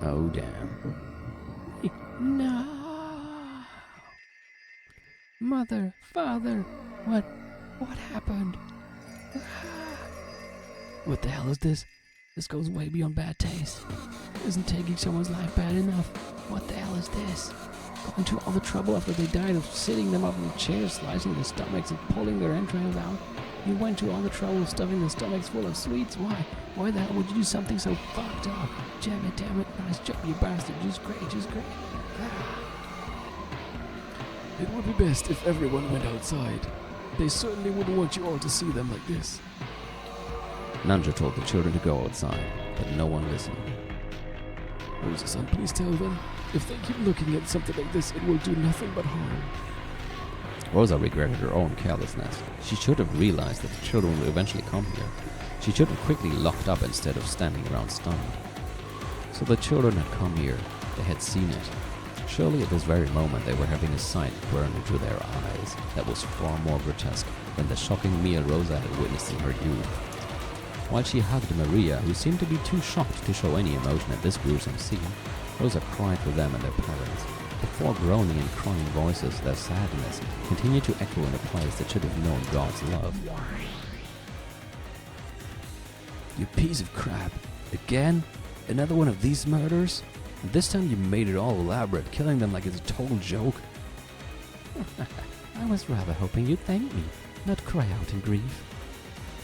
Oh, damn. No. Mother, father, what happened? What the hell is this? This goes way beyond bad taste. Isn't taking someone's life bad enough? What the hell is this? Going to all the trouble after they died of sitting them up in chairs, slicing their stomachs and pulling their entrails out. You went to all the trouble of stuffing their stomachs full of sweets. Why? Why the hell would you do something so fucked up? Damn it. Nice job, you bastard. Just great. It would be best if everyone went outside. They certainly wouldn't want you all to see them like this. Nanjo told the children to go outside, but no one listened. Rosa-san, please tell them, if they keep looking at something like this, it will do nothing but harm. Rosa regretted her own carelessness. She should have realized that the children would eventually come here. She should have quickly locked up instead of standing around stunned. So the children had come here. They had seen it. Surely at this very moment they were having a sight burn into their eyes that was far more grotesque than the shocking meal Rosa had witnessed in her youth. While she hugged Maria, who seemed to be too shocked to show any emotion at this gruesome scene, Rosa cried for them and their parents. Before groaning and crying voices, their sadness continued to echo in a place that should have known God's love. You piece of crap. Again? Another one of these murders? And this time you made it all elaborate, killing them like it's a total joke. I was rather hoping you'd thank me, not cry out in grief.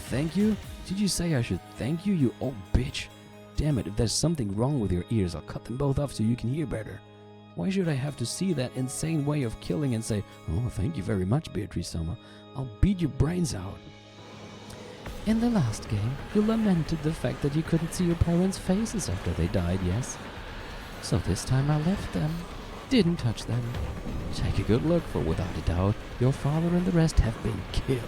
Thank you? Did you say I should thank you, you old bitch? Damn it, if there's something wrong with your ears, I'll cut them both off so you can hear better. Why should I have to see that insane way of killing and say, oh, thank you very much, Beatrice-sama. I'll beat your brains out. In the last game, you lamented the fact that you couldn't see your parents' faces after they died, yes? So this time I left them. Didn't touch them. Take a good look, for without a doubt, your father and the rest have been killed.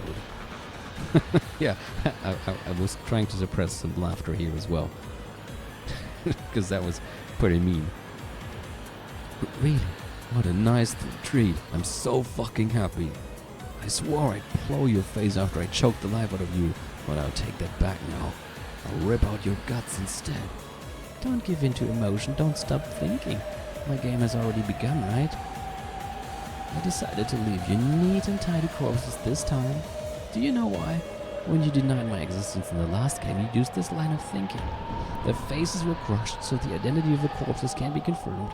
Yeah, I was trying to suppress some laughter here as well. Because that was pretty mean. Really? What a nice treat. I'm so fucking happy. I swore I'd plow your face after I choked the life out of you, but I'll take that back now. I'll rip out your guts instead. Don't give in to emotion, don't stop thinking. My game has already begun, right? I decided to leave you neat and tidy corpses this time. Do you know why? When you denied my existence in the last game, you used this line of thinking. Their faces were crushed so the identity of the corpses can't be confirmed.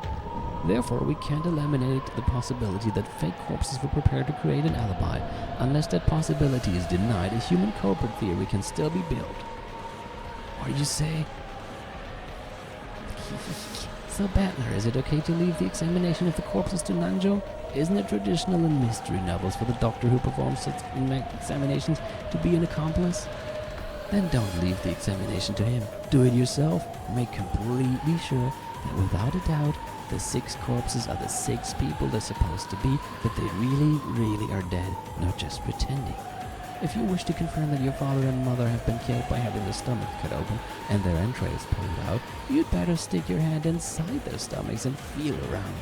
Therefore, we can't eliminate the possibility that fake corpses were prepared to create an alibi. Unless that possibility is denied, a human culprit theory can still be built. What do you say? So, Battler, is it okay to leave the examination of the corpses to Nanjo? Isn't it traditional in mystery novels for the doctor who performs such examinations to be an accomplice? Then don't leave the examination to him. Do it yourself. Make completely sure that without a doubt, the 6 corpses are the 6 people they're supposed to be, that they really are dead, not just pretending. If you wish to confirm that your father and mother have been killed by having their stomachs cut open and their entrails pulled out, you'd better stick your hand inside their stomachs and feel around.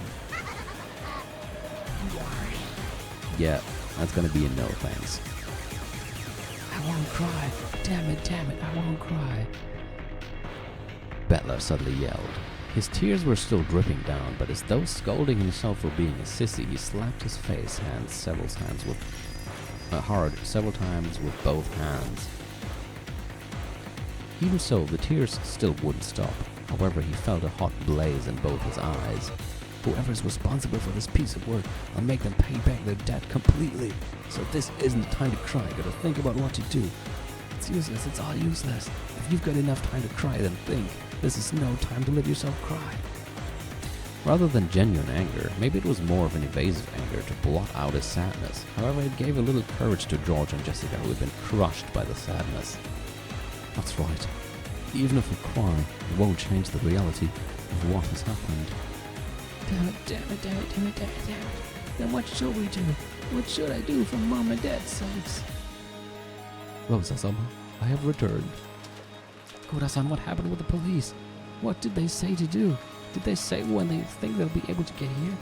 Yeah, that's gonna be a no thanks. I won't cry. Damn it, I won't cry. Battler suddenly yelled. His tears were still dripping down, but as though scolding himself for being a sissy, he slapped his face hands several times with both hands. Even so, the tears still wouldn't stop. However, he felt a hot blaze in both his eyes. Whoever's responsible for this piece of work, I'll make them pay back their debt completely. So this isn't the time to cry. Gotta think about what to do. It's useless. It's all useless. If you've got enough time to cry, then think. This is no time to let yourself cry. Rather than genuine anger, maybe it was more of an evasive anger to blot out his sadness. However, it gave a little courage to George and Jessica, who had been crushed by the sadness. That's right. Even if we cry, it won't change the reality of what has happened. Damn it. Then what should we do? What should I do for Mom and Dad's sakes? Rosa-sama, I have returned. Koda-san, what happened with the police? What did they say to do? Did they say when they think they'll be able to get here?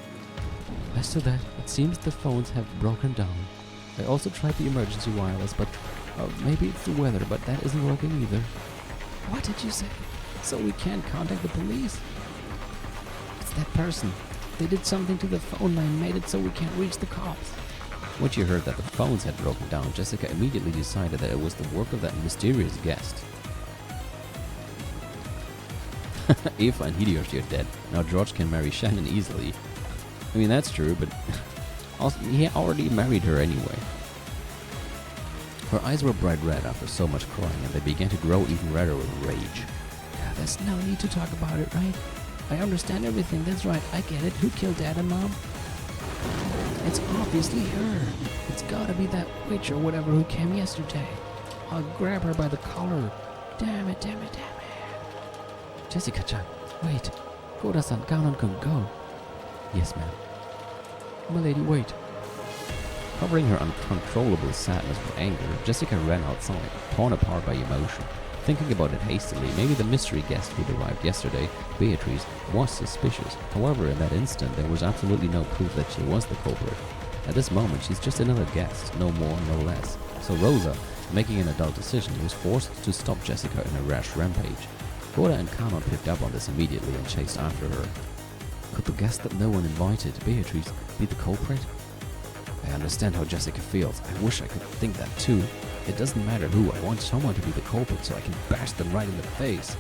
As to that, it seems the phones have broken down. I also tried the emergency wireless, but maybe it's the weather, but that isn't working either. What did you say? So we can't contact the police? that person. They did something to the phone line, made it so we can't reach the cops. When she heard that the phones had broken down, Jessica immediately decided that it was the work of that mysterious guest. Eva and Hideyoshi are dead. Now George can marry Shannon easily. I mean, that's true, but also, he already married her anyway. Her eyes were bright red after so much crying, and they began to grow even redder with rage. There's no need to talk about it, right? I understand everything, that's right, I get it. Who killed Dad and Mom? It's obviously her. It's gotta be that witch or whatever who came yesterday. I'll grab her by the collar. Damn it, damn it, damn it. Jessica-chan, Wait. Koda-san, Ganon can go. yes ma'am. Milady, wait. Covering her uncontrollable sadness with anger, Jessica ran outside, torn apart by emotion. Thinking about it hastily, maybe the mystery guest who'd arrived yesterday, Beatrice, was suspicious. However, in that instant, there was absolutely no proof that she was the culprit. At this moment, she's just another guest, no more, no less. So Rosa, making an adult decision, was forced to stop Jessica in a rash rampage. Koda and Kanon picked up on this immediately and chased after her. Could the guest that no one invited, Beatrice, be the culprit? I understand how Jessica feels. I wish I could think that too. It doesn't matter who, I want someone to be the culprit so I can bash them right in the face.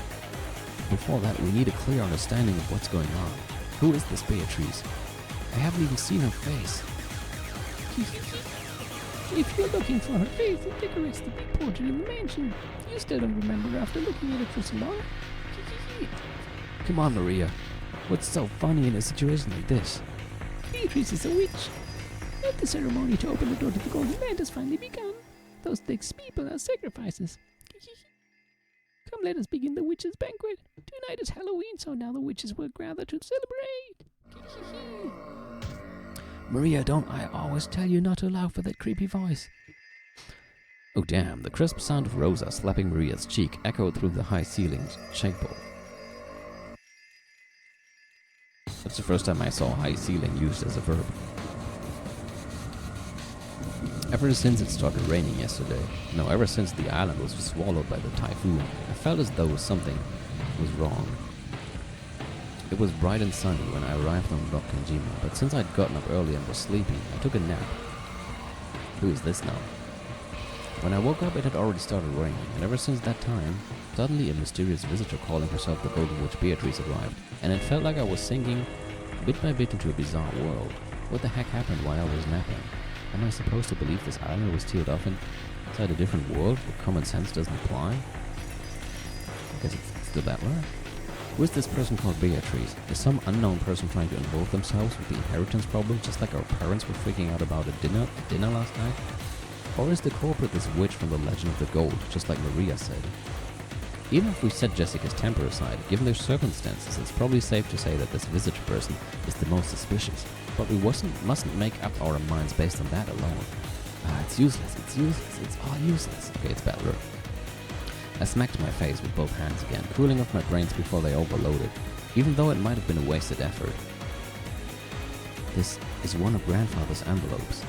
Before that, we need a clear understanding of what's going on. Who is this Beatrice? I haven't even seen her face. If you're looking for her face, it decorates the big portrait in the mansion. You still don't remember after looking at it for so long? Come on, Maria. What's so funny in a situation like this? Beatrice is a witch. Let the ceremony to open the door to the Golden Land has finally begun. Those 6 people are sacrifices. Come, let us begin the witches' banquet. Tonight is Halloween, so now the witches will gather to celebrate. Maria, don't I always tell you not to allow for that creepy voice? Oh damn, the crisp sound of Rosa slapping Maria's cheek echoed through the high ceiling's chapel. That's the first time I saw high ceiling used as a verb. Ever since it started raining yesterday, no, ever since the island was swallowed by the typhoon, I felt as though something was wrong. It was bright and sunny when I arrived on Rock Kanjima, but since I'd gotten up early and was sleepy, I took a nap. Who is this now? When I woke up, it had already started raining, and ever since that time, suddenly a mysterious visitor calling herself the Golden Witch Beatrice arrived, and it felt like I was sinking bit by bit into a bizarre world. What the heck happened while I was napping? Am I supposed to believe this island was sealed off inside a different world where common sense doesn't apply? I guess it's still that way. Who is this person called Beatrice? Is some unknown person trying to involve themselves with the inheritance problem, just like our parents were freaking out about a dinner last night? Or is the culprit this witch from the Legend of the Gold, just like Maria said? Even if we set Jessica's temper aside, given their circumstances, it's probably safe to say that this visitor person is the most suspicious. But we mustn't make up our minds based on that alone. It's useless, it's all useless. Okay, it's better. I smacked my face with both hands again, cooling off my brains before they overloaded, even though it might have been a wasted effort. This is one of Grandfather's envelopes.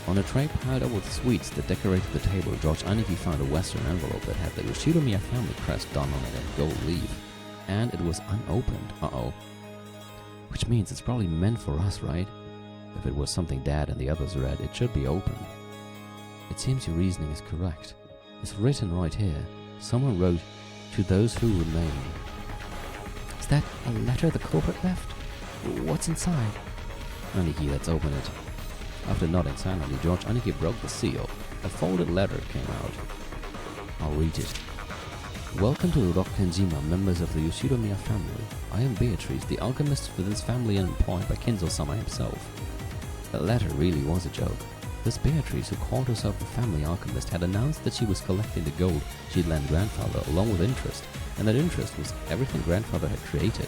On a tray piled up with sweets that decorated the table, George Aniki found a Western envelope that had the Yoshidomiya family crest done on it in gold leaf. And it was unopened. Uh-oh. Which means it's probably meant for us, right? If it was something Dad and the others read, it should be open. It seems your reasoning is correct. It's written right here. Someone wrote, "To those who remain." Is that a letter the culprit left? What's inside? Aniki, let's open it. After nodding silently, George Aniki broke the seal. A folded letter came out. I'll read it. Welcome to Rock Kanjima, members of the Yoshidomiya family. I am Beatrice, the alchemist for this family and employed by Kinzo-sama himself. The letter really was a joke. This Beatrice, who called herself the family alchemist, had announced that she was collecting the gold she'd lent Grandfather along with interest, and that interest was everything Grandfather had created.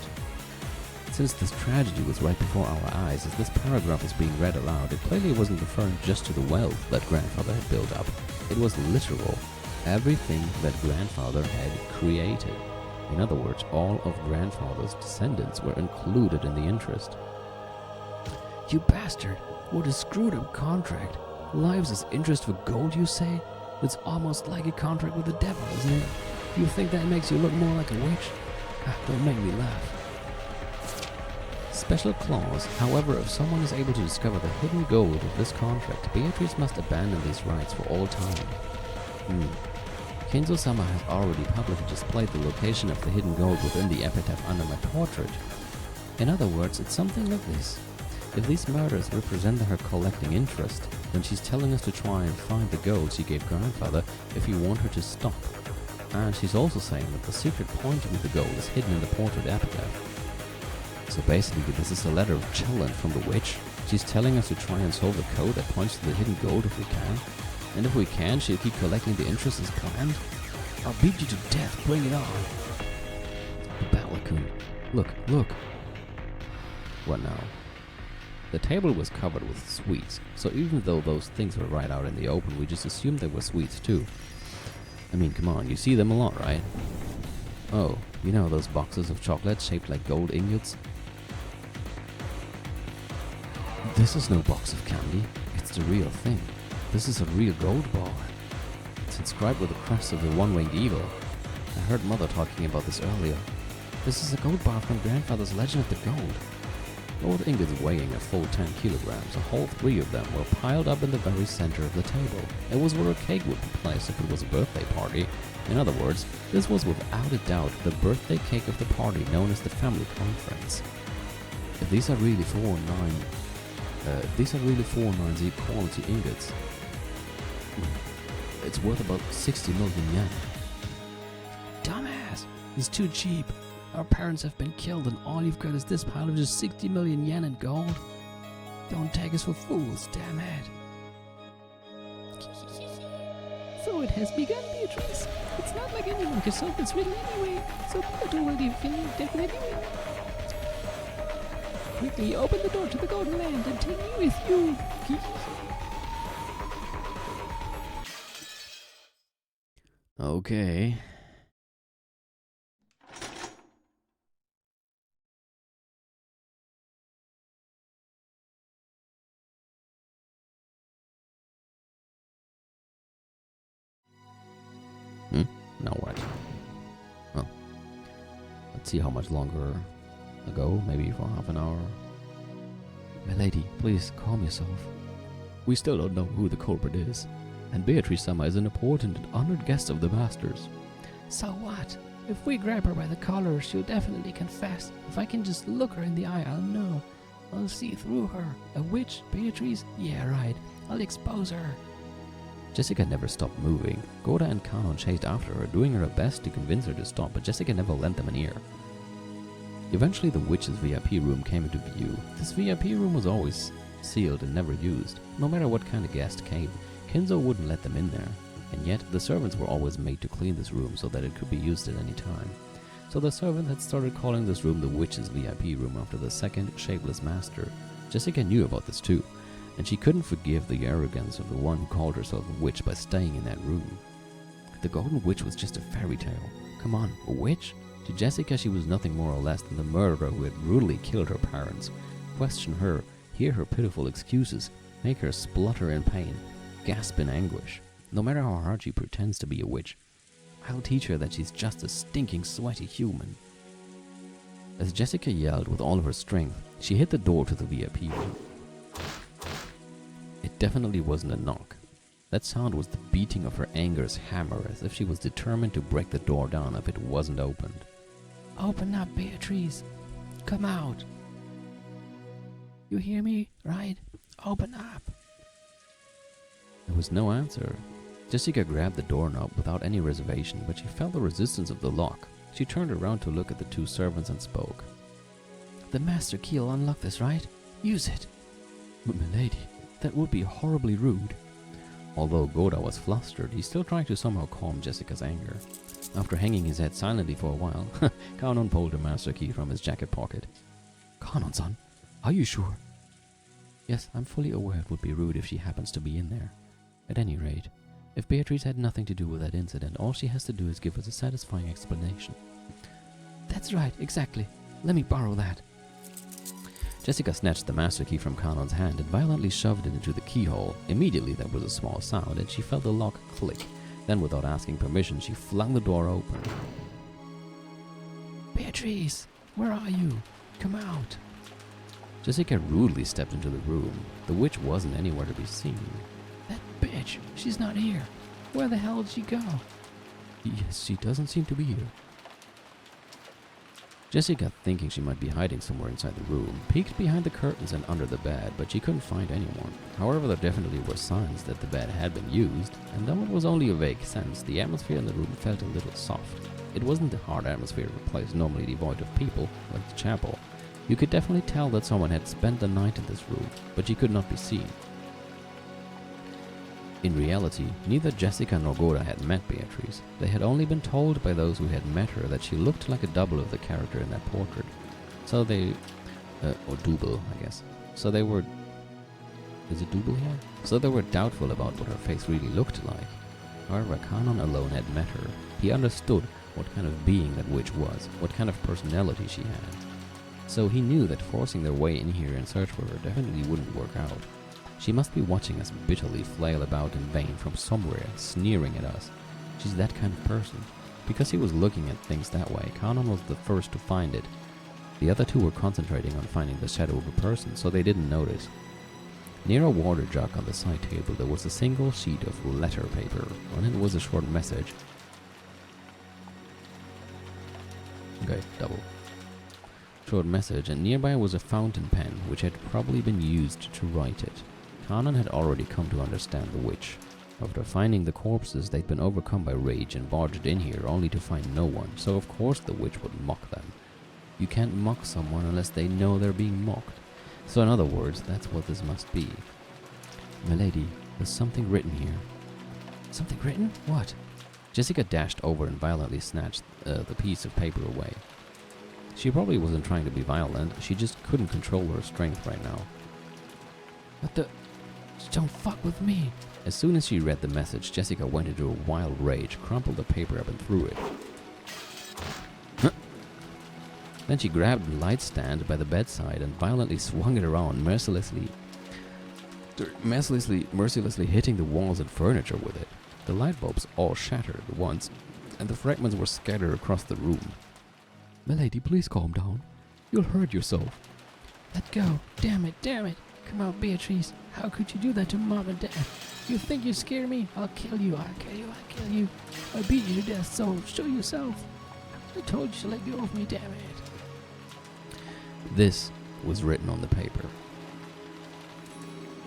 Since this tragedy was right before our eyes, as this paragraph was being read aloud, it clearly wasn't referring just to the wealth that Grandfather had built up. It was literal. Everything that Grandfather had created. In other words, all of Grandfather's descendants were included in the interest. You bastard! What a screwed up contract. Lives as interest for gold, you say? It's almost like a contract with the devil, isn't it? You think that makes you look more like a witch? Don't make me laugh. special clause. However, if someone is able to discover the hidden gold of this contract, Beatrice must abandon these rights for all time. Kenzo-sama has already publicly displayed the location of the hidden gold within the epitaph under my portrait. In other words, it's something like this. If these murders represent her collecting interest, then she's telling us to try and find the gold she gave grandfather if we want her to stop. And she's also saying that the secret pointing to the gold is hidden in the portrait epitaph. So basically, this is a letter of challenge from the witch. She's telling us to try and solve the code that points to the hidden gold if we can. And if we can, she'll keep collecting the interest as planned. I'll beat you to death, bring it on. Balakun. Look. What now? The table was covered with sweets, so even though those things were right out in the open, we just assumed they were sweets too. I mean, come on, you see them a lot, right? Oh, you know those boxes of chocolate shaped like gold ingots? This is no box of candy, it's the real thing. This is a real gold bar. It's inscribed with the crest of the one-winged eagle. I heard Mother talking about this earlier. This is a gold bar from Grandfather's Legend of the Gold. Gold ingots weighing a full 10 kilograms, a whole 3 of them were piled up in the very center of the table. It was where a cake would be placed if it was a birthday party. In other words, this was without a doubt the birthday cake of the party known as the family conference. If these are really 490Z quality ingots, it's worth about 60 million yen. Dumbass! It's too cheap. Our parents have been killed and all you've got is this pile of just 60 million yen in gold. Don't take us for fools, damn it. So it has begun, Beatrice. It's not like anyone can solve this riddle anyway, so don't already feel definitely win. Quickly open the door to the golden land and take me with you. Okay. Now what? Well, let's see how much longer ago, maybe for half an hour. My lady, please calm yourself. We still don't know who the culprit is, and Beatrice-sama is an important and honored guest of the Masters. So what? If we grab her by the collar, she'll definitely confess. If I can just look her in the eye, I'll know. I'll see through her. A witch, Beatrice? Yeah, right. I'll expose her. Jessica never stopped moving. Goda and Kanon chased after her, doing her best to convince her to stop, but Jessica never lent them an ear. Eventually the witch's VIP room came into view. This VIP room was always sealed and never used. No matter what kind of guest came, Kenzo wouldn't let them in there. And yet, the servants were always made to clean this room so that it could be used at any time. So the servant had started calling this room the witch's VIP room after the second shapeless master. Jessica knew about this too, and she couldn't forgive the arrogance of the one who called herself a witch by staying in that room. The Golden Witch was just a fairy tale. Come on, a witch? To Jessica, she was nothing more or less than the murderer who had brutally killed her parents. Question her, hear her pitiful excuses, make her splutter in pain, gasp in anguish. No matter how hard she pretends to be a witch, I'll teach her that she's just a stinking, sweaty human. As Jessica yelled with all of her strength, she hit the door to the VIP room. It definitely wasn't a knock. That sound was the beating of her anger's hammer, as if she was determined to break the door down if it wasn't opened. Open up, Beatrice. Come out. You hear me, right? Open up. There was no answer. Jessica grabbed the doorknob without any reservation, but she felt the resistance of the lock. She turned around to look at the two servants and spoke. The master key will unlock this, right? Use it. But my lady, that would be horribly rude. Although Goda was flustered, he still tried to somehow calm Jessica's anger. After hanging his head silently for a while, Kanon pulled the master key from his jacket pocket. Kanon-san, are you sure? Yes, I'm fully aware it would be rude if she happens to be in there. At any rate, if Beatrice had nothing to do with that incident, all she has to do is give us a satisfying explanation. That's right, exactly. Let me borrow that. Jessica snatched the master key from Kanon's hand and violently shoved it into the keyhole. Immediately there was a small sound and she felt the lock click. Then without asking permission, she flung the door open. Beatrice, where are you? Come out. Jessica rudely stepped into the room. The witch wasn't anywhere to be seen. That bitch, she's not here. Where the hell did she go? Yes, she doesn't seem to be here. Jessica, thinking she might be hiding somewhere inside the room, peeked behind the curtains and under the bed, but she couldn't find anyone. However, there definitely were signs that the bed had been used, and though it was only a vague sense, the atmosphere in the room felt a little soft. It wasn't the hard atmosphere of a place normally devoid of people, like the chapel. You could definitely tell that someone had spent the night in this room, but she could not be seen. In reality, neither Jessica nor Gora had met Beatrice. They had only been told by those who had met her that she looked like a double of the character in that portrait. So they... or double, I guess. So they were... Is it double here? So they were doubtful about what her face really looked like. However, Kanon alone had met her. He understood what kind of being that witch was, what kind of personality she had. So he knew that forcing their way in here in search for her definitely wouldn't work out. She must be watching us bitterly flail about in vain from somewhere, sneering at us. She's that kind of person. Because he was looking at things that way, Kanon was the first to find it. The other two were concentrating on finding the shadow of a person, so they didn't notice. Near a water jug on the side table, there was a single sheet of letter paper. On it was a short message. Okay, double. Short message, and nearby was a fountain pen, which had probably been used to write it. Kanon had already come to understand the witch. After finding the corpses, they'd been overcome by rage and barged in here only to find no one, so of course the witch would mock them. You can't mock someone unless they know they're being mocked. So in other words, that's what this must be. Milady, there's something written here. Something written? What? Jessica dashed over and violently snatched the piece of paper away. She probably wasn't trying to be violent, she just couldn't control her strength right now. What the... Don't fuck with me. As soon as she read the message, Jessica went into a wild rage, crumpled the paper up and threw it. Then she grabbed the light stand by the bedside and violently swung it around, mercilessly hitting the walls and furniture with it. The light bulbs all shattered at once, and the fragments were scattered across the room. Milady, please calm down. You'll hurt yourself. Let go. Damn it, damn it. Come out, Beatrice. How could you do that to Mom and Dad? You think you scare me? I'll kill you, I'll kill you, I'll kill you. I beat you to death, so show yourself. I told you to let go of me, damn it. This was written on the paper.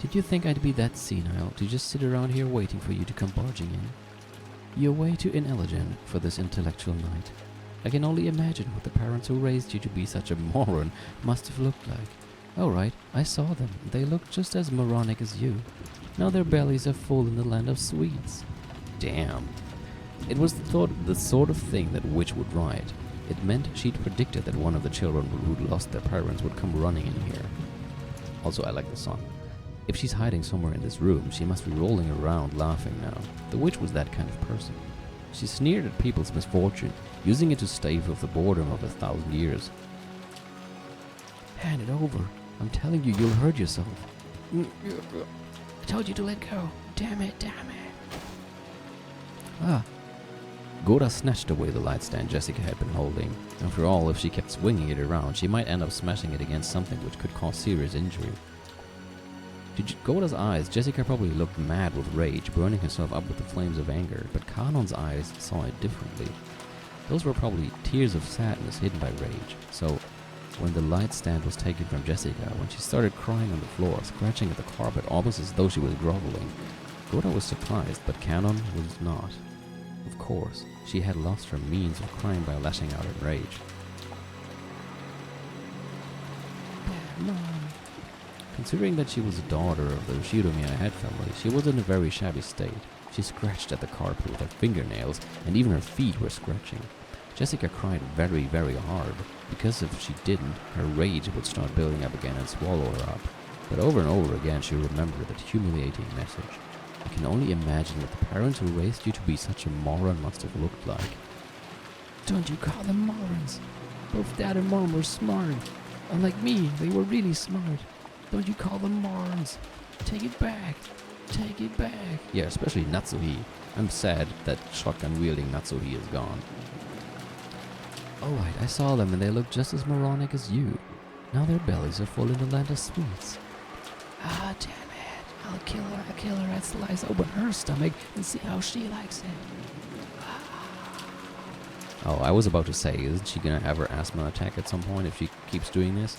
Did you think I'd be that senile to just sit around here waiting for you to come barging in? You're way too inelegant for this intellectual night. I can only imagine what the parents who raised you to be such a moron must have looked like. Oh right, I saw them. They looked just as moronic as you. Now their bellies are full in the land of sweets. Damn. It was the sort of thing that witch would write. It meant she'd predicted that one of the children who'd lost their parents would come running in here. Also, I like the song. If she's hiding somewhere in this room, she must be rolling around laughing now. The witch was that kind of person. She sneered at people's misfortune, using it to stave off the boredom of 1,000 years. Hand it over. I'm telling you, you'll hurt yourself. I told you to let go. Damn it, damn it. Ah. Gora snatched away the light stand Jessica had been holding. After all, if she kept swinging it around, she might end up smashing it against something which could cause serious injury. To Gora's eyes, Jessica probably looked mad with rage, burning herself up with the flames of anger, but Kanon's eyes saw it differently. Those were probably tears of sadness hidden by rage. So, when the light stand was taken from Jessica, when she started crying on the floor, scratching at the carpet almost as though she was groveling, Gora was surprised, but Kanon was not. Of course, she had lost her means of crying by lashing out in rage. Mom. Considering that she was a daughter of the Shiromiya head family, she was in a very shabby state. She scratched at the carpet with her fingernails, and even her feet were scratching. Jessica cried very, very hard, because if she didn't, her rage would start building up again and swallow her up. But over and over again she remembered that humiliating message. I can only imagine what the parents who raised you to be such a moron must have looked like. Don't you call them morons. Both Dad and Mom were smart. Unlike me, they were really smart. Don't you call them morons. Take it back. Take it back. Yeah, especially Natsuhi. I'm sad that shotgun-wielding Natsuhi is gone. Alright, I saw them and they looked just as moronic as you. Now their bellies are full in the land of sweets. Ah, damn it. I'll kill her and slice open her stomach and see how she likes it. Oh, I was about to say, isn't she gonna have her asthma attack at some point if she keeps doing this?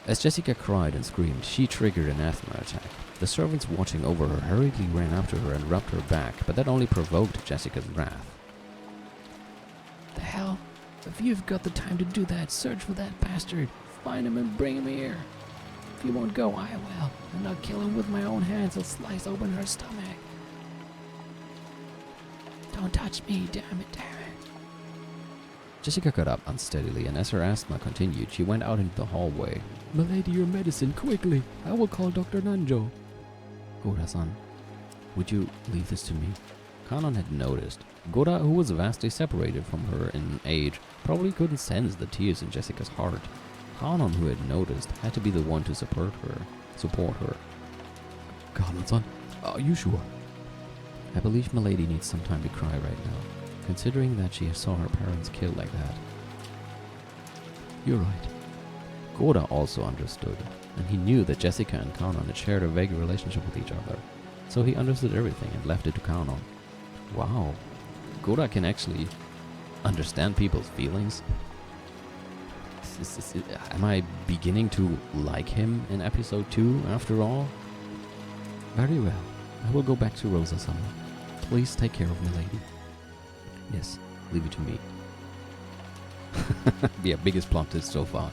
As Jessica cried and screamed, she triggered an asthma attack. The servants watching over her hurriedly ran up to her and rubbed her back, but that only provoked Jessica's wrath. The hell? If you've got the time to do that, search for that bastard. Find him and bring him here. If you won't go, I will. And I'll kill him with my own hands and slice open her stomach. Don't touch me, damn it. Jessica got up unsteadily, and as her asthma continued, she went out into the hallway. Milady, your medicine, quickly. I will call Dr. Nanjo. Goda-san, would you leave this to me? Kanon had noticed. Goda, who was vastly separated from her in age, probably couldn't sense the tears in Jessica's heart. Kanon, who had noticed, had to be the one to support her. Kanon-san, are you sure? I believe Milady needs some time to cry right now, considering that she saw her parents killed like that. You're right. Goda also understood, and he knew that Jessica and Kanon had shared a vague relationship with each other, so he understood everything and left it to Kanon. Wow, Goda can actually understand people's feelings? Am I beginning to like him in episode 2 after all? Very well. I will go back to Rosa-sama. Please take care of Milady. Yes, leave it to me. Yeah, biggest plot twist so far.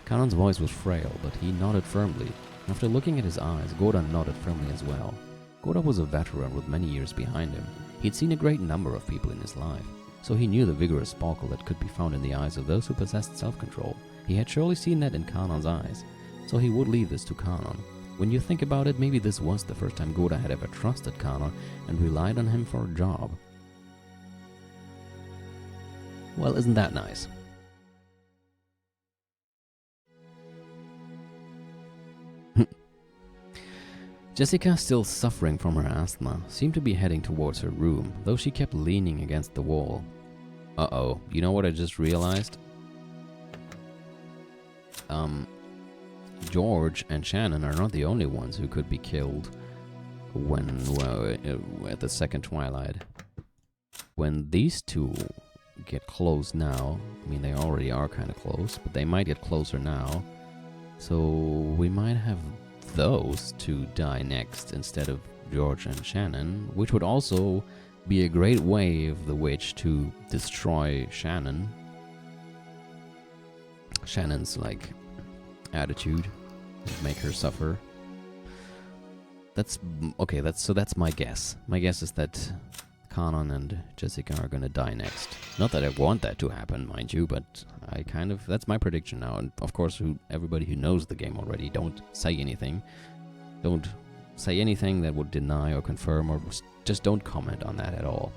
Kanon's voice was frail, but he nodded firmly. After looking at his eyes, Goda nodded firmly as well. Goda was a veteran with many years behind him. He'd seen a great number of people in his life, so he knew the vigorous sparkle that could be found in the eyes of those who possessed self-control. He had surely seen that in Kanon's eyes, so he would leave this to Kanon. When you think about it, maybe this was the first time Goda had ever trusted Kanon and relied on him for a job. Well, isn't that nice? Jessica, still suffering from her asthma, seemed to be heading towards her room, though she kept leaning against the wall. Uh-oh, you know what I just realized? George and Shannon are not the only ones who could be killed at the second Twilight. When these two get close now, I mean they already are kind of close, but they might get closer now, so we might have those two die next instead of George and Shannon, which would also be a great way of the witch to destroy Shannon's like attitude, make her suffer. That's my guess. My guess is that Kanon and Jessica are gonna die next. Not that I want that to happen, mind you, but that's my prediction now. And of course, everybody who knows the game already, don't say anything. Don't say anything that would deny or confirm, or just don't comment on that at all.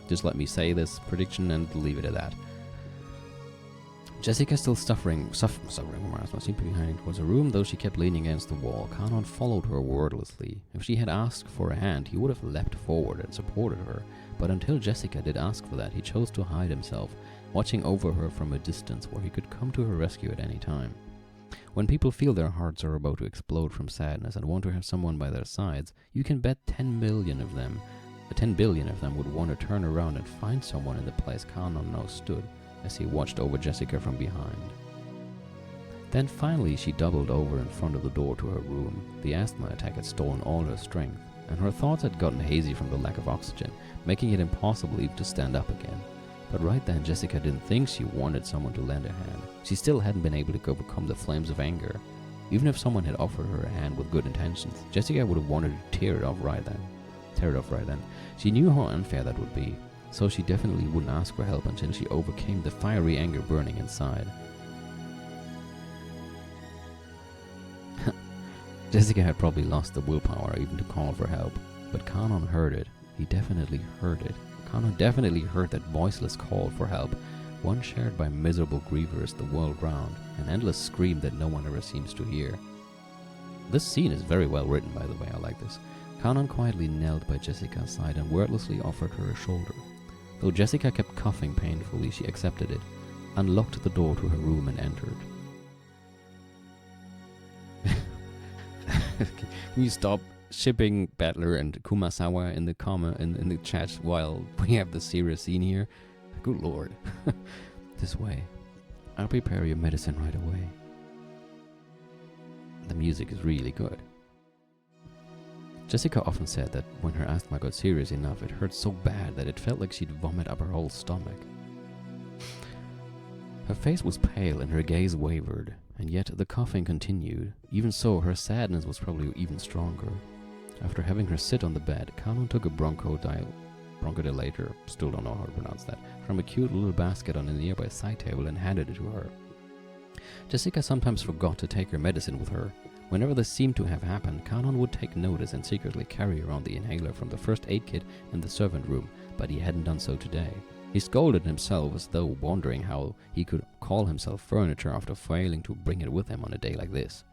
Just let me say this prediction and leave it at that. Jessica, still suffering from asthma, seemed to be hiding towards her room, though she kept leaning against the wall. Kanon followed her wordlessly. If she had asked for a hand, he would have leapt forward and supported her, but until Jessica did ask for that, he chose to hide himself, watching over her from a distance where he could come to her rescue at any time. When people feel their hearts are about to explode from sadness and want to have someone by their sides, you can bet 10 billion of them would want to turn around and find someone in the place Kanon now stood, as he watched over Jessica from behind. Then finally she doubled over in front of the door to her room. The asthma attack had stolen all her strength, and her thoughts had gotten hazy from the lack of oxygen, making it impossible even to stand up again. But right then Jessica didn't think she wanted someone to lend a hand. She still hadn't been able to overcome the flames of anger. Even if someone had offered her a hand with good intentions, Jessica would have wanted to tear it off right then. She knew how unfair that would be, so she definitely wouldn't ask for help until she overcame the fiery anger burning inside. Jessica had probably lost the willpower even to call for help, but Kanon heard it. He definitely heard it. Kanon definitely heard that voiceless call for help, one shared by miserable grievers the world round, an endless scream that no one ever seems to hear. This scene is very well written, by the way, I like this. Kanon quietly knelt by Jessica's side and wordlessly offered her a shoulder. Though Jessica kept coughing painfully, she accepted it, unlocked the door to her room and entered. Can you stop shipping Battler and Kumasawa in the chat while we have the serious scene here? Good lord. This way. I'll prepare your medicine right away. The music is really good. Jessica often said that when her asthma got serious enough, it hurt so bad that it felt like she'd vomit up her whole stomach. Her face was pale and her gaze wavered, and yet the coughing continued. Even so, her sadness was probably even stronger. After having her sit on the bed, Kanon took a bronchodilator, still don't know how to pronounce that, from a cute little basket on a nearby side table and handed it to her. Jessica sometimes forgot to take her medicine with her. Whenever this seemed to have happened, Kanon would take notice and secretly carry around the inhaler from the first aid kit in the servant room, but he hadn't done so today. He scolded himself as though wondering how he could call himself furniture after failing to bring it with him on a day like this.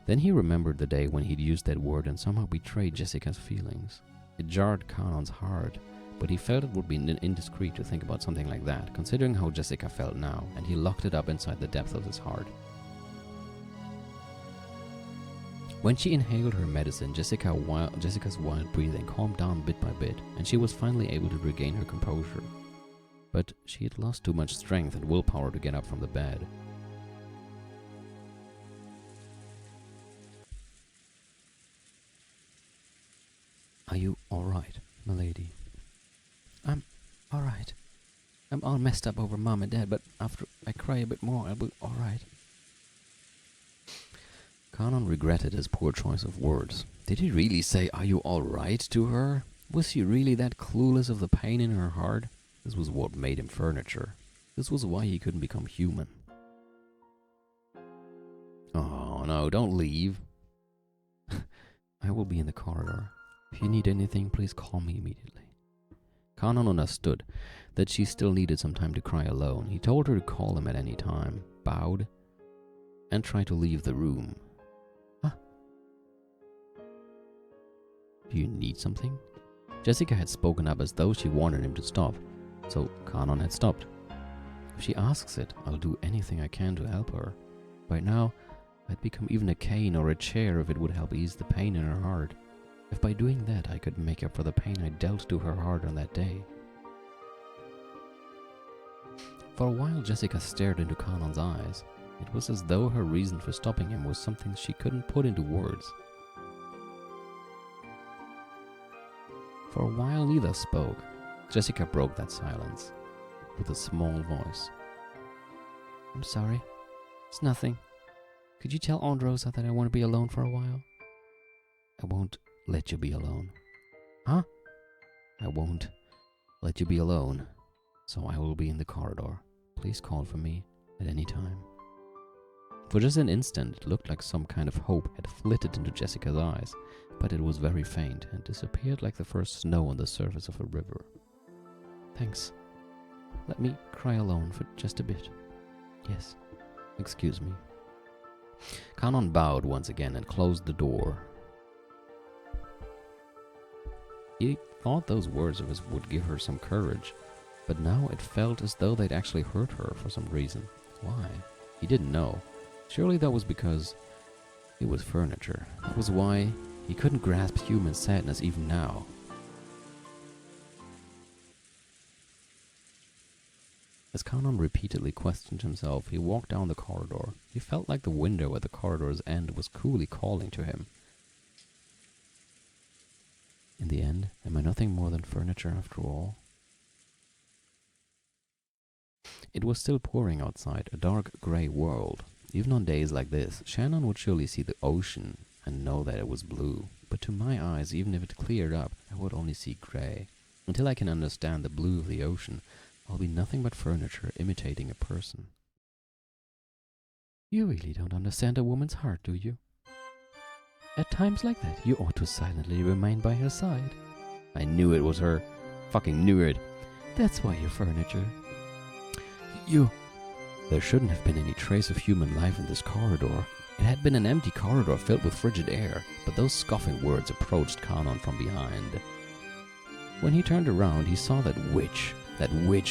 Then he remembered the day when he'd used that word and somehow betrayed Jessica's feelings. It jarred Kanon's heart, but he felt it would be indiscreet to think about something like that, considering how Jessica felt now, and he locked it up inside the depths of his heart. When she inhaled her medicine, Jessica's wild breathing calmed down bit by bit, and she was finally able to regain her composure. But she had lost too much strength and willpower to get up from the bed. Are you alright, milady? I'm alright. I'm all messed up over Mom and Dad, but after I cry a bit more, I'll be alright. Kanon regretted his poor choice of words. Did he really say, "Are you alright?" to her? Was she really that clueless of the pain in her heart? This was what made him furniture. This was why he couldn't become human. Oh no, don't leave. I will be in the corridor. If you need anything, please call me immediately. Kanon understood that she still needed some time to cry alone. He told her to call him at any time, bowed, and tried to leave the room. Do you need something? Jessica had spoken up as though she wanted him to stop, so Kanon had stopped. If she asks it, I'll do anything I can to help her. Right now, I'd become even a cane or a chair if it would help ease the pain in her heart. If by doing that I could make up for the pain I dealt to her heart on that day. For a while, Jessica stared into Kanon's eyes. It was as though her reason for stopping him was something she couldn't put into words. For a while, neither spoke. Jessica broke that silence with a small voice. I'm sorry. It's nothing. Could you tell Aunt Rosa that I want to be alone for a while? I won't let you be alone. Huh? I won't let you be alone, so I will be in the corridor. Please call for me at any time. For just an instant, it looked like some kind of hope had flitted into Jessica's eyes, but it was very faint and disappeared like the first snow on the surface of a river. Thanks. Let me cry alone for just a bit. Yes. Excuse me. Kanon bowed once again and closed the door. He thought those words of his would give her some courage, but now it felt as though they'd actually hurt her for some reason. Why? He didn't know. Surely that was because it was furniture. That was why he couldn't grasp human sadness even now. As Kanon repeatedly questioned himself, he walked down the corridor. He felt like the window at the corridor's end was coolly calling to him. In the end, am I nothing more than furniture after all? It was still pouring outside, a dark grey world. Even on days like this, Shannon would surely see the ocean and know that it was blue. But to my eyes, even if it cleared up, I would only see grey. Until I can understand the blue of the ocean, I'll be nothing but furniture imitating a person. You really don't understand a woman's heart, do you? At times like that, you ought to silently remain by her side. I knew it was her. Fucking knew it. That's why you're furniture. There shouldn't have been any trace of human life in this corridor. It had been an empty corridor filled with frigid air, but those scoffing words approached Kanon from behind. When he turned around, he saw that witch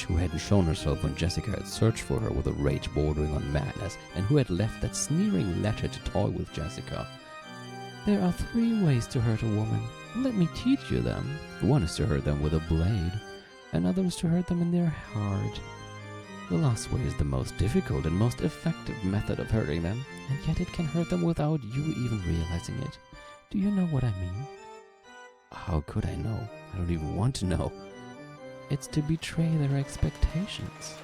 who hadn't shown herself when Jessica had searched for her with a rage bordering on madness, and who had left that sneering letter to toy with Jessica. There are 3 ways to hurt a woman. Let me teach you them. One is to hurt them with a blade. Another is to hurt them in their heart. The last way is the most difficult and most effective method of hurting them, And yet it can hurt them without you even realizing it. Do you know what I mean? How could I know? I don't even want to know. It's to betray their expectations.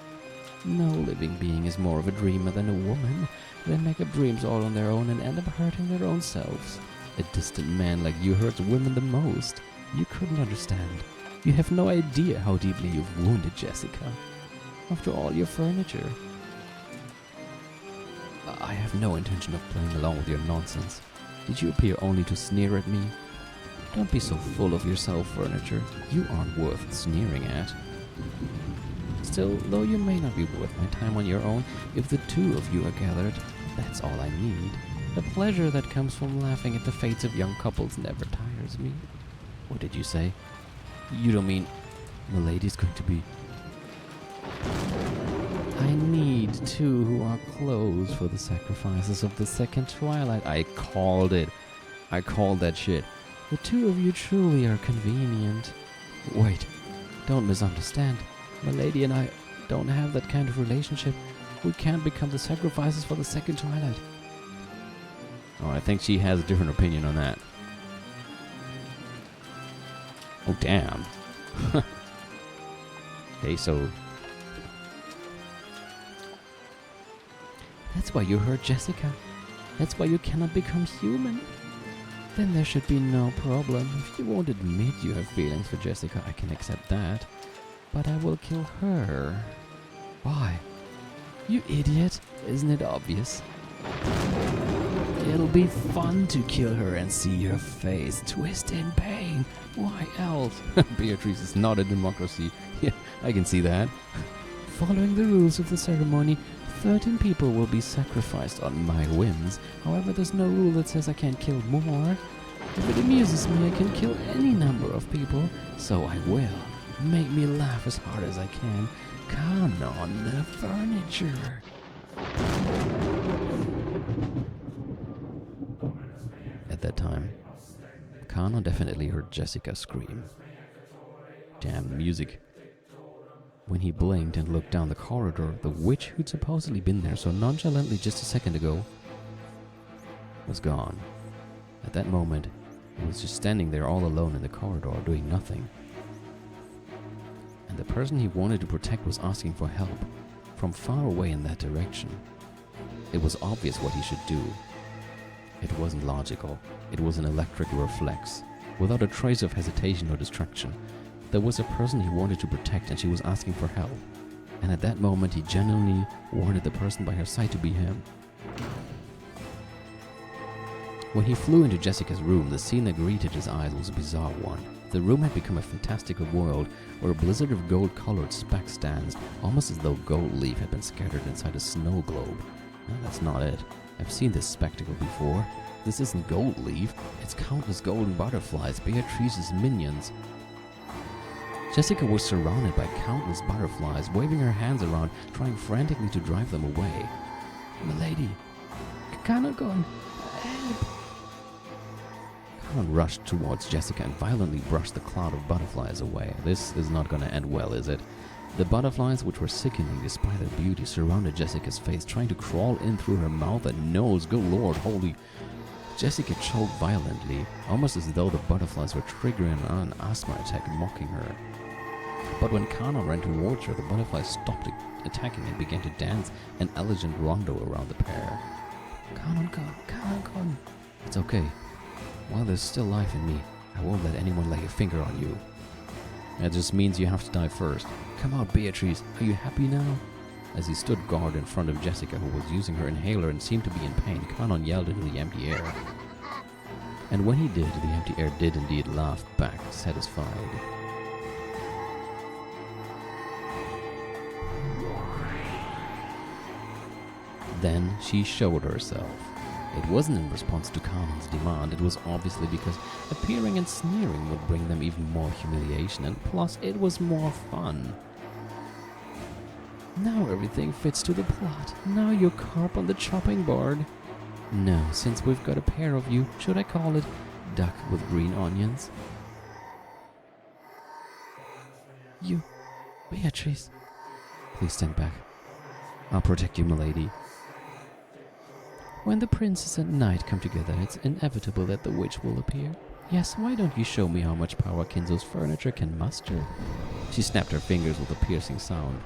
No living being is more of a dreamer than a woman. They make up dreams all on their own and end up hurting their own selves. A distant man like you hurts women the most. You couldn't understand. You have no idea how deeply you've wounded Jessica. After all your furniture. I have no intention of playing along with your nonsense. Did you appear only to sneer at me? Don't be so full of yourself, Furniture. You aren't worth sneering at. Still, though you may not be worth my time on your own, if the 2 of you are gathered, that's all I need. The pleasure that comes from laughing at the fates of young couples never tires me. What did you say? You don't mean Milady's going to be... I need 2 who are clothes for the sacrifices of the second twilight. I called it. I called that shit. The 2 of you truly are convenient. Wait, don't misunderstand. Milady and I don't have that kind of relationship. We can't become the sacrifices for the second twilight. Oh, I think she has a different opinion on that. Oh, damn. Okay, so... That's why you hurt Jessica. That's why you cannot become human. Then there should be no problem. If you won't admit you have feelings for Jessica, I can accept that. But I will kill her. Why? You idiot. Isn't it obvious? It'll be fun to kill her and see your face twist in pain. Why else? Beatrice is not a democracy. Yeah, I can see that. Following the rules of the ceremony, 13 people will be sacrificed on my whims. However, there's no rule that says I can't kill more. If it amuses me, I can kill any number of people. So I will. Make me laugh as hard as I can. Canon the furniture. At that time, Kana definitely heard Jessica scream. Damn music. When he blinked and looked down the corridor, the witch who'd supposedly been there so nonchalantly just a second ago was gone. At that moment, he was just standing there all alone in the corridor doing nothing. And the person he wanted to protect was asking for help from far away in that direction. It was obvious what he should do. It wasn't logical. It was an electric reflex, without a trace of hesitation or distraction. There was a person he wanted to protect and she was asking for help. And at that moment he genuinely wanted the person by her side to be him. When he flew into Jessica's room, the scene that greeted his eyes was a bizarre one. The room had become a fantastical world where a blizzard of gold-colored specks danced, almost as though gold leaf had been scattered inside a snow globe. No, that's not it. I've seen this spectacle before. This isn't gold leaf. It's countless golden butterflies, Beatrice's minions. Jessica was surrounded by countless butterflies, waving her hands around, trying frantically to drive them away. Milady, Kanagon, help! Kanan rushed towards Jessica and violently brushed the cloud of butterflies away. This is not going to end well, is it? The butterflies, which were sickening despite their beauty, surrounded Jessica's face, trying to crawl in through her mouth and nose. Good lord, holy... Jessica choked violently, almost as though the butterflies were triggering an asthma attack, mocking her. But when Kana ran towards her, the butterflies stopped attacking and began to dance an elegant rondo around the pair. Kanagon. It's okay. While there's still life in me, I won't let anyone lay a finger on you. That just means you have to die first. Come out, Beatrice. Are you happy now? As he stood guard in front of Jessica, who was using her inhaler and seemed to be in pain, Kanon yelled into the empty air. And when he did, the empty air did indeed laugh back, satisfied. Then she showed herself. It wasn't in response to Kanon's demand, it was obviously because appearing and sneering would bring them even more humiliation, and plus it was more fun. Now everything fits to the plot. Now you're carp on the chopping board. No, since we've got a pair of you, should I call it duck with green onions? You, Beatrice. Please stand back. I'll protect you, milady. When the princess and knight come together, it's inevitable that the witch will appear. Yes, why don't you show me how much power Kinzo's furniture can muster? She snapped her fingers with a piercing sound.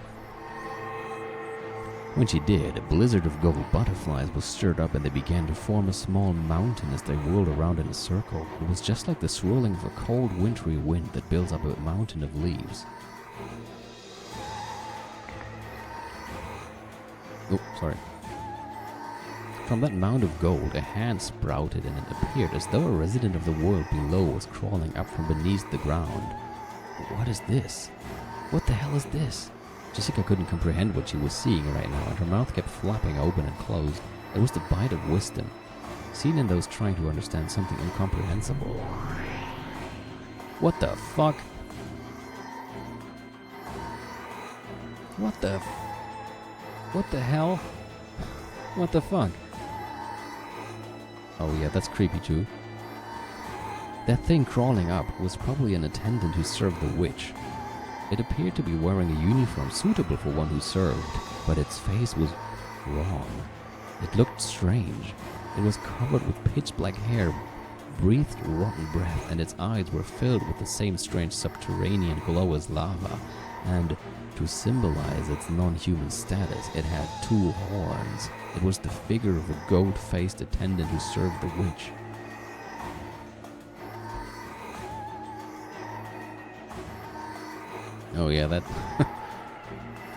When she did, a blizzard of gold butterflies was stirred up and they began to form a small mountain as they whirled around in a circle. It was just like the swirling of a cold, wintry wind that builds up a mountain of leaves. Oh, sorry. From that mound of gold, a hand sprouted and it appeared as though a resident of the world below was crawling up from beneath the ground. What is this? What the hell is this? Jessica couldn't comprehend what she was seeing right now, and her mouth kept flapping open and closed. It was the bite of wisdom, seen in those trying to understand something incomprehensible. What the fuck? What the hell? What the fuck? Oh yeah, that's creepy too. That thing crawling up was probably an attendant who served the witch. It appeared to be wearing a uniform suitable for one who served, but its face was wrong. It looked strange. It was covered with pitch-black hair, breathed rotten breath, and its eyes were filled with the same strange subterranean glow as lava. And to symbolize its non-human status, it had 2 horns. It was the figure of a gold-faced attendant who served the witch. Oh yeah, that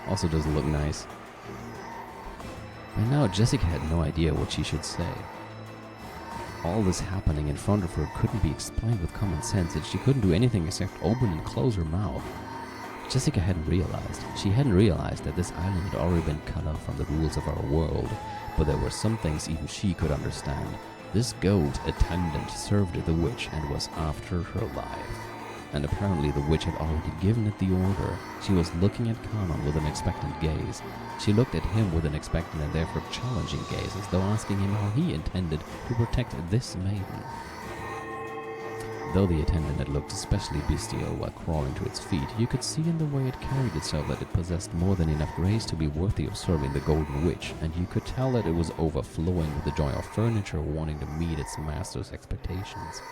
also doesn't look nice. By now, Jessica had no idea what she should say. All this happening in front of her couldn't be explained with common sense, and she couldn't do anything except open and close her mouth. Jessica hadn't realized that this island had already been cut off from the rules of our world, but there were some things even she could understand. This gold attendant served the witch and was after her life. And apparently the witch had already given it the order. She was looking at Kanon with an expectant gaze. She looked at him with an expectant and therefore challenging gaze, as though asking him how he intended to protect this maiden. Though the attendant had looked especially bestial while crawling to its feet, you could see in the way it carried itself that it possessed more than enough grace to be worthy of serving the Golden Witch, and you could tell that it was overflowing with the joy of furniture wanting to meet its master's expectations.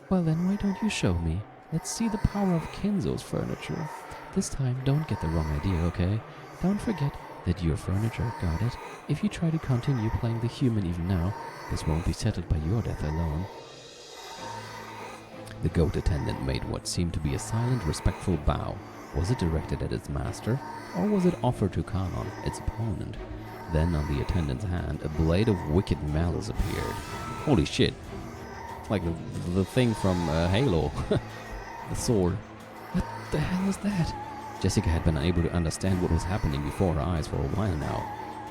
Well then, why don't you show me? Let's see the power of Kinzo's furniture. This time, don't get the wrong idea, okay? Don't forget that your furniture, got it? If you try to continue playing the human even now, this won't be settled by your death alone. The goat attendant made what seemed to be a silent, respectful bow. Was it directed at its master, or was it offered to Kanon, its opponent? Then on the attendant's hand, a blade of wicked malice appeared. Holy shit! It's like the thing from Halo. The sword. What the hell is that? Jessica had been able to understand what was happening before her eyes for a while now.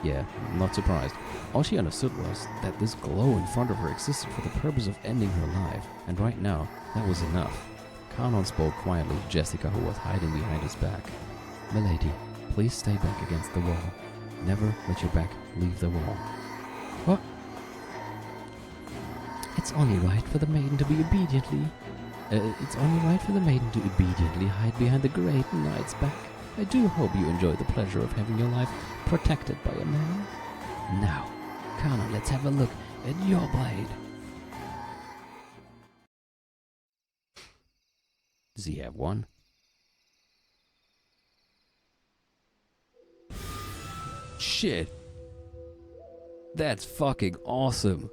Yeah, not surprised. All she understood was that this glow in front of her existed for the purpose of ending her life, and right now, that was enough. Kanon spoke quietly to Jessica, who was hiding behind his back. "Milady, please stay back against the wall. Never let your back leave the wall." What? It's only right for the maiden to hide behind the great knight's back. I do hope you enjoy the pleasure of having your life protected by a man. Now, Kanon, let's have a look at your blade. Does he have one? Shit! That's fucking awesome!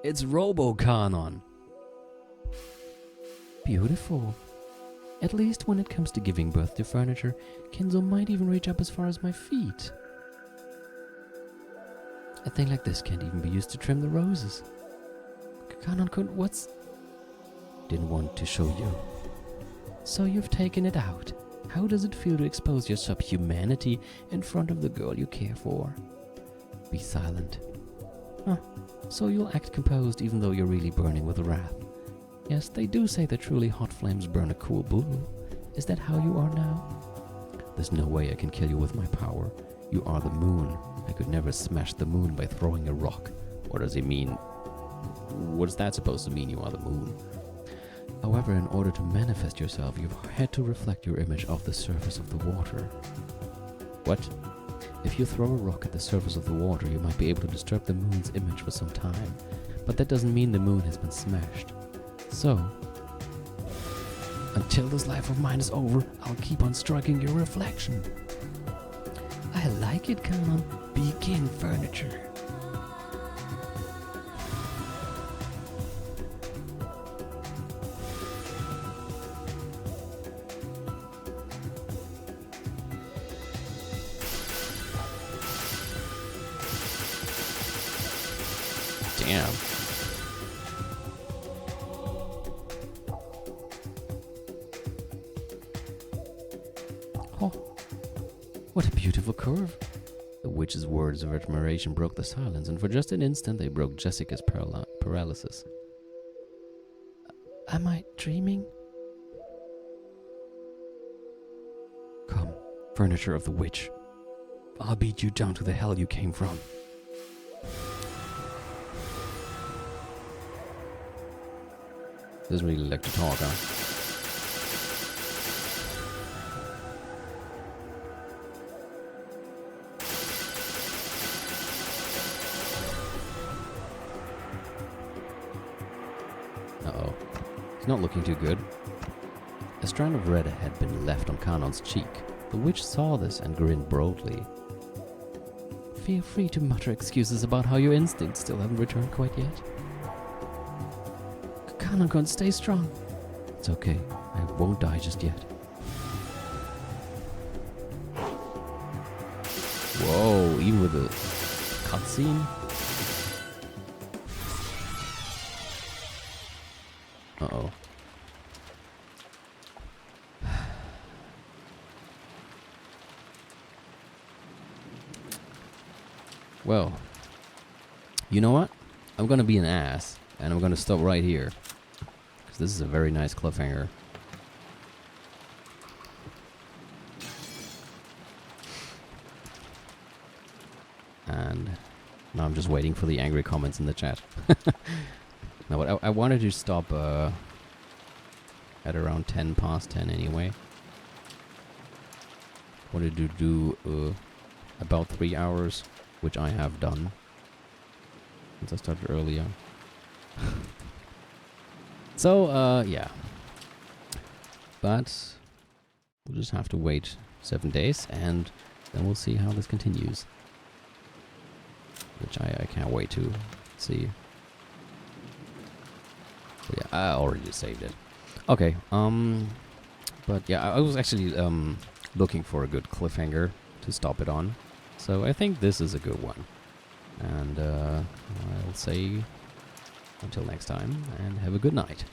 It's Robo-Kanon! Beautiful. At least when it comes to giving birth to furniture, Kinzo might even reach up as far as my feet. A thing like this can't even be used to trim the roses. Kanon couldn't. What's... Didn't want to show you. So you've taken it out. How does it feel to expose your subhumanity in front of the girl you care for? Be silent. Huh. So you'll act composed even though you're really burning with wrath. Yes, they do say that truly hot flames burn a cool blue. Is that how you are now? There's no way I can kill you with my power. You are the moon. I could never smash the moon by throwing a rock. What does he mean? What's that supposed to mean, you are the moon? However, in order to manifest yourself, you've had to reflect your image off the surface of the water. What? If you throw a rock at the surface of the water, you might be able to disturb the moon's image for some time. But that doesn't mean the moon has been smashed. So, until this life of mine is over, I'll keep on striking your reflection. I like it, Canon. Begin furniture. Damn. Oh, what a beautiful curve. The witch's words of admiration broke the silence, and for just an instant they broke Jessica's paralysis. Am I dreaming? Come, furniture of the witch. I'll beat you down to the hell you came from. Doesn't really like to talk, huh? Uh-oh. It's not looking too good. A strand of red had been left on Kanon's cheek. The witch saw this and grinned broadly. Feel free to mutter excuses about how your instincts still haven't returned quite yet. Kanon, stay strong. It's okay. I won't die just yet. Whoa, even with the cutscene? Uh-oh. Well, you know what? I'm gonna be an ass, and I'm gonna stop right here. Because this is a very nice cliffhanger. And now I'm just waiting for the angry comments in the chat. No, but I wanted to stop at around 10 past 10 anyway. Wanted to do about 3 hours, which I have done since I started earlier. So, yeah. But we'll just have to wait 7 days, and then we'll see how this continues. Which I can't wait to see. But yeah, I already saved it. Okay, but yeah, I was actually looking for a good cliffhanger to stop it on. So I think this is a good one. And I'll say until next time, and have a good night.